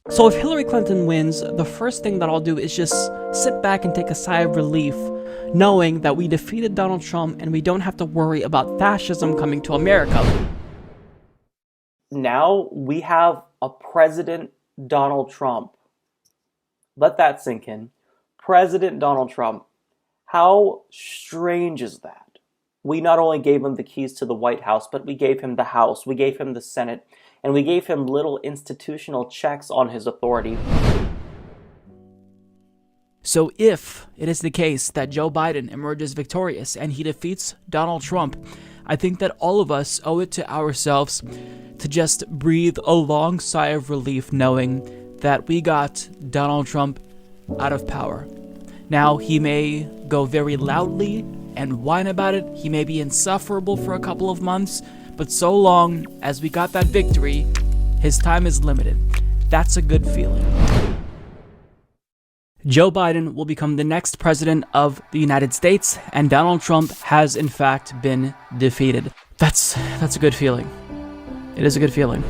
So if Hillary Clinton wins, the first thing that I'll do is just sit back and take a sigh of relief, knowing that we defeated Donald Trump and we don't have to worry about fascism coming to America. Now we have a President Donald Trump. Let that sink in. President Donald Trump. How strange is that? We not only gave him the keys to the White House, but we gave him the House, we gave him the Senate, and we gave him little institutional checks on his authority. So if it is the case that Joe Biden emerges victorious and he defeats Donald Trump, I think that all of us owe it to ourselves to just breathe a long sigh of relief knowing that we got Donald Trump out of power. Now, he may go very loudly and whine about it, he may be insufferable for a couple of months, but so long as we got that victory, his time is limited. That's a good feeling. Joe Biden will become the next president of the United States, and Donald Trump has in fact been defeated. That's a good feeling. It is a good feeling.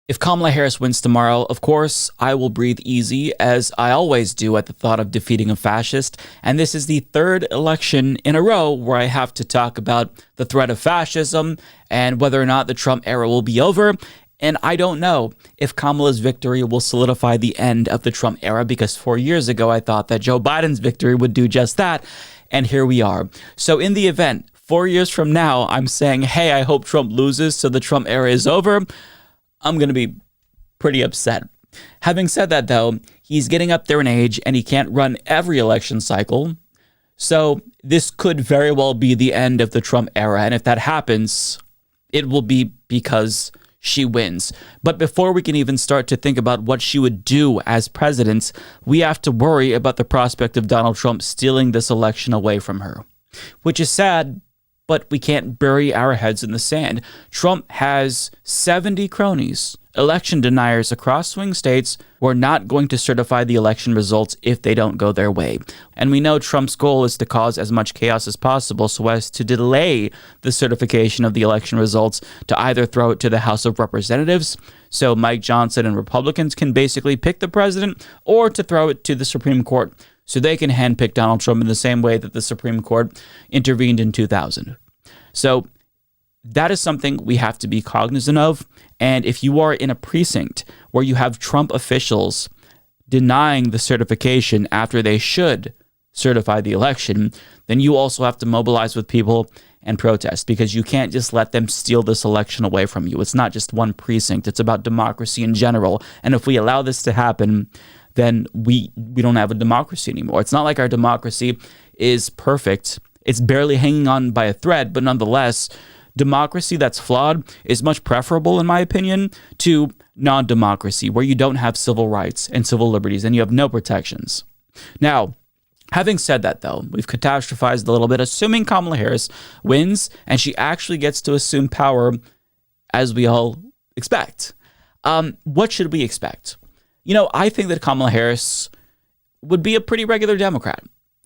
If Kamala Harris wins tomorrow, of course, I will breathe easy, as I always do at the thought of defeating a fascist. And this is the third election in a row where I have to talk about the threat of fascism and whether or not the Trump era will be over. And I don't know if Kamala's victory will solidify the end of the Trump era, because 4 years ago I thought that Joe Biden's victory would do just that. And here we are. So in the event, 4 years from now, I'm saying, hey, I hope Trump loses so the Trump era is over, I'm going to be pretty upset. Having said that, though, he's getting up there in age and he can't run every election cycle. So this could very well be the end of the Trump era. And if that happens, it will be because she wins. But before we can even start to think about what she would do as president, we have to worry about the prospect of Donald Trump stealing this election away from her, which is sad. But we can't bury our heads in the sand. Trump has 70 cronies, election deniers across swing states who are not going to certify the election results if they don't go their way. And we know Trump's goal is to cause as much chaos as possible so as to delay the certification of the election results, to either throw it to the House of Representatives, so Mike Johnson and Republicans can basically pick the president, or to throw it to the Supreme Court, so they can handpick Donald Trump in the same way that the Supreme Court intervened in 2000. So that is something we have to be cognizant of. And if you are in a precinct where you have Trump officials denying the certification after they should certify the election, then you also have to mobilize with people and protest, because you can't just let them steal this election away from you. It's not just one precinct. It's about democracy in general. And if we allow this to happen, then we don't have a democracy anymore. It's not like our democracy is perfect. It's barely hanging on by a thread, but nonetheless, democracy that's flawed is much preferable, in my opinion, to non-democracy, where you don't have civil rights and civil liberties and you have no protections. Now, having said that, though, we've catastrophized a little bit, assuming Kamala Harris wins and she actually gets to assume power as we all expect. What should we expect? You know, I think that Kamala Harris would be a pretty regular Democrat.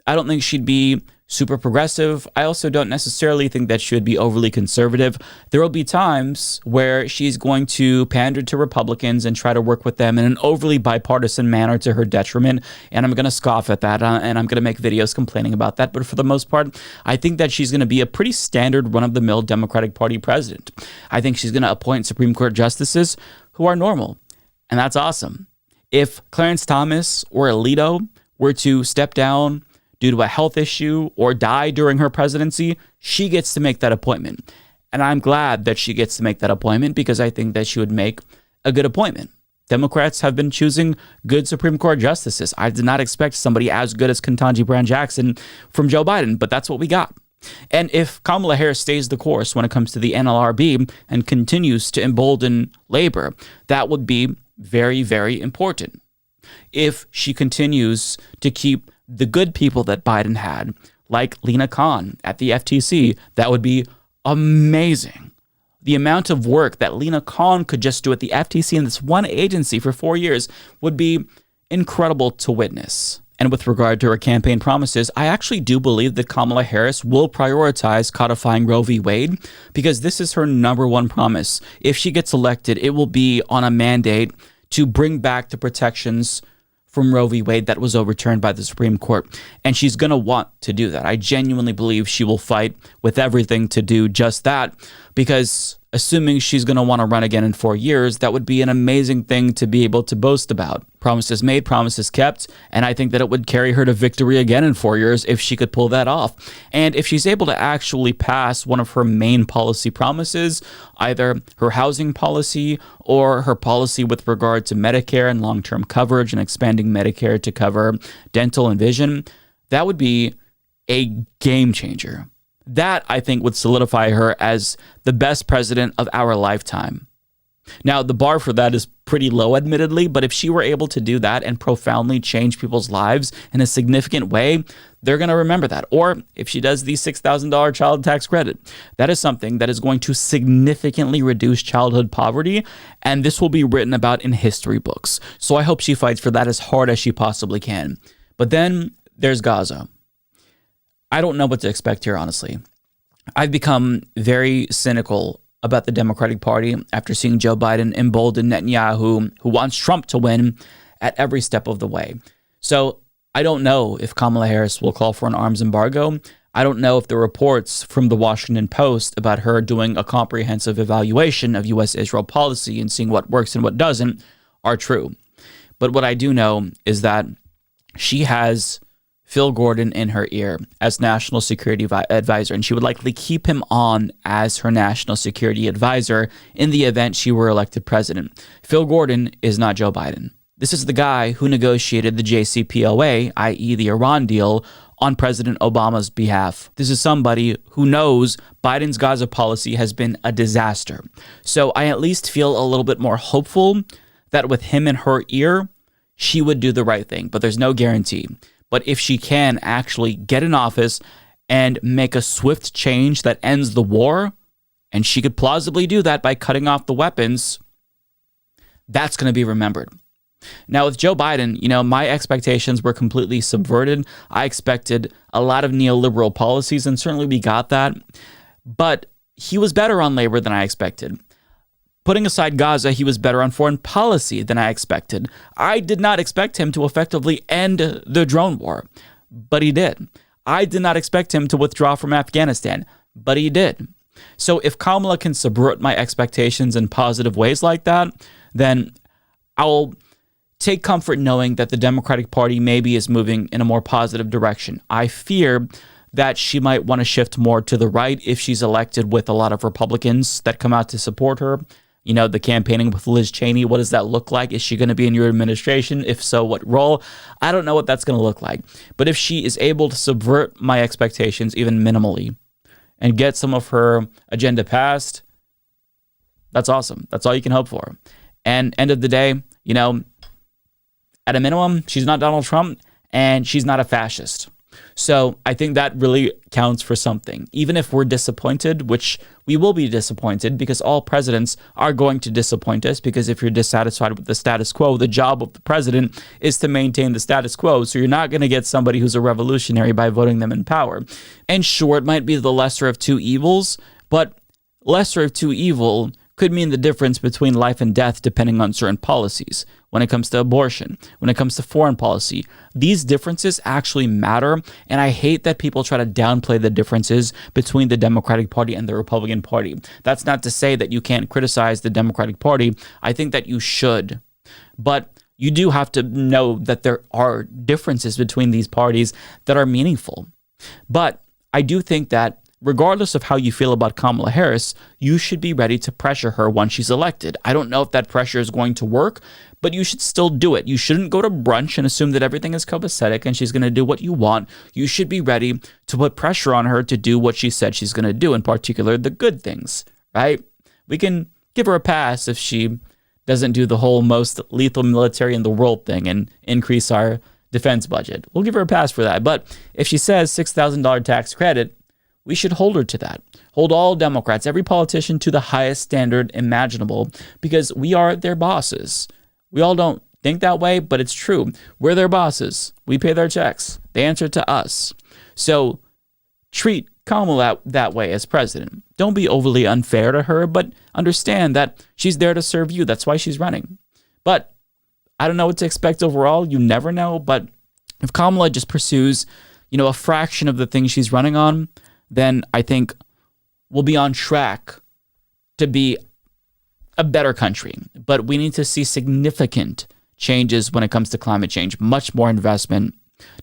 I don't think she'd be super progressive. I also don't necessarily think that she would be overly conservative. There will be times where she's going to pander to Republicans and try to work with them in an overly bipartisan manner to her detriment, and I'm going to scoff at that, and I'm going to make videos complaining about that. But for the most part, I think that she's going to be a pretty standard run-of-the-mill Democratic Party president. I think she's going to appoint Supreme Court justices who are normal, and that's awesome. If Clarence Thomas or Alito were to step down due to a health issue or die during her presidency, she gets to make that appointment. And I'm glad that she gets to make that appointment, because I think that she would make a good appointment. Democrats have been choosing good Supreme Court justices. I did not expect somebody as good as Ketanji Brown Jackson from Joe Biden, but that's what we got. And if Kamala Harris stays the course when it comes to the NLRB and continues to embolden labor, that would be very, very important. If she continues to keep the good people that Biden had, like Lena Khan at the FTC, that would be amazing. The amount of work that Lena Khan could just do at the FTC in this one agency for 4 years would be incredible to witness. And with regard to her campaign promises, I actually do believe that Kamala Harris will prioritize codifying Roe v. Wade because this is her number one promise. If she gets elected, it will be on a mandate to bring back the protections from Roe v. Wade that was overturned by the Supreme Court. And she's going to want to do that. I genuinely believe she will fight with everything to do just that because assuming she's going to want to run again in 4 years, that would be an amazing thing to be able to boast about. Promises made, promises kept, and I think that it would carry her to victory again in 4 years if she could pull that off. And if she's able to actually pass one of her main policy promises, either her housing policy or her policy with regard to Medicare and long-term coverage and expanding Medicare to cover dental and vision, that would be a game changer. That, I think, would solidify her as the best president of our lifetime. Now, the bar for that is pretty low, admittedly, but if she were able to do that and profoundly change people's lives in a significant way, they're going to remember that. Or if she does the $6,000 child tax credit, that is something that is going to significantly reduce childhood poverty, and this will be written about in history books. So I hope she fights for that as hard as she possibly can. But then there's Gaza. I don't know what to expect here, honestly. I've become very cynical about the Democratic Party after seeing Joe Biden embolden Netanyahu, who wants Trump to win at every step of the way. So I don't know if Kamala Harris will call for an arms embargo. I don't know if the reports from the Washington Post about her doing a comprehensive evaluation of U.S.-Israel policy and seeing what works and what doesn't are true. But what I do know is that she has Phil Gordon in her ear as national security advisor, and she would likely keep him on as her national security advisor in the event she were elected president. Phil Gordon is not Joe Biden. This is the guy who negotiated the JCPOA, i.e. the Iran deal, on President Obama's behalf. This is somebody who knows Biden's Gaza policy has been a disaster. So I at least feel a little bit more hopeful that with him in her ear, she would do the right thing, but there's no guarantee. But if she can actually get in office and make a swift change that ends the war, and she could plausibly do that by cutting off the weapons, that's going to be remembered. Now, with Joe Biden, my expectations were completely subverted. I expected a lot of neoliberal policies, and certainly we got that. But he was better on labor than I expected. Putting aside Gaza, he was better on foreign policy than I expected. I did not expect him to effectively end the drone war, but he did. I did not expect him to withdraw from Afghanistan, but he did. So if Kamala can subvert my expectations in positive ways like that, then I'll take comfort knowing that the Democratic Party maybe is moving in a more positive direction. I fear that she might want to shift more to the right if she's elected with a lot of Republicans that come out to support her. The campaigning with Liz Cheney, what does that look like? Is she going to be in your administration? If so, what role? I don't know what that's going to look like. But if she is able to subvert my expectations even minimally and get some of her agenda passed, that's awesome. That's all you can hope for. And end of the day, at a minimum, she's not Donald Trump and she's not a fascist. So I think that really counts for something. Even if we're disappointed, which we will be disappointed because all presidents are going to disappoint us, because if you're dissatisfied with the status quo, the job of the president is to maintain the status quo. So you're not going to get somebody who's a revolutionary by voting them in power. And sure, it might be the lesser of two evils, but lesser of two evil could mean the difference between life and death depending on certain policies. When it comes to abortion, when it comes to foreign policy, these differences actually matter, and I hate that people try to downplay the differences between the Democratic Party and the Republican Party. That's not to say that you can't criticize the Democratic Party. I think that you should, but you do have to know that there are differences between these parties that are meaningful. But I do think that regardless of how you feel about Kamala Harris, you should be ready to pressure her once she's elected. I don't know if that pressure is going to work, but you should still do it. You shouldn't go to brunch and assume that everything is copacetic and she's going to do what you want. You should be ready to put pressure on her to do what she said she's going to do, in particular, the good things, right? We can give her a pass if she doesn't do the whole most lethal military in the world thing and increase our defense budget. We'll give her a pass for that. But if she says $6,000 tax credit, we should hold her to that. Hold all Democrats, every politician, to the highest standard imaginable, because we are their bosses. We all don't think that way, but it's true. We're their bosses. We pay their checks. They answer to us. So treat Kamala that way as president. Don't be overly unfair to her, but understand that she's there to serve you. That's why she's running. But I don't know what to expect overall. You never know. But if Kamala just pursues, a fraction of the things she's running on, then I think we'll be on track to be a better country. But we need to see significant changes when it comes to climate change, much more investment,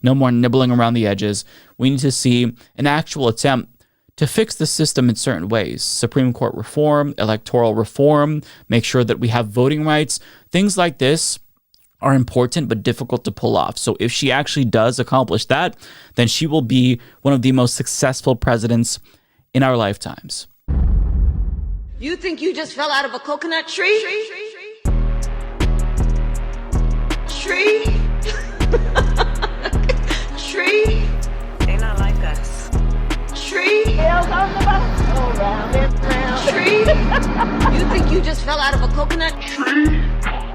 no more nibbling around the edges. We need to see an actual attempt to fix the system in certain ways. Supreme Court reform, electoral reform, make sure that we have voting rights. Things like this are important but difficult to pull off. So if she actually does accomplish that, then she will be one of the most successful presidents in our lifetimes. You think you just fell out of a coconut tree? Tree? Tree? They not like us. Tree? Tails on the bus. Oh, round and round. Tree? You think you just fell out of a coconut tree?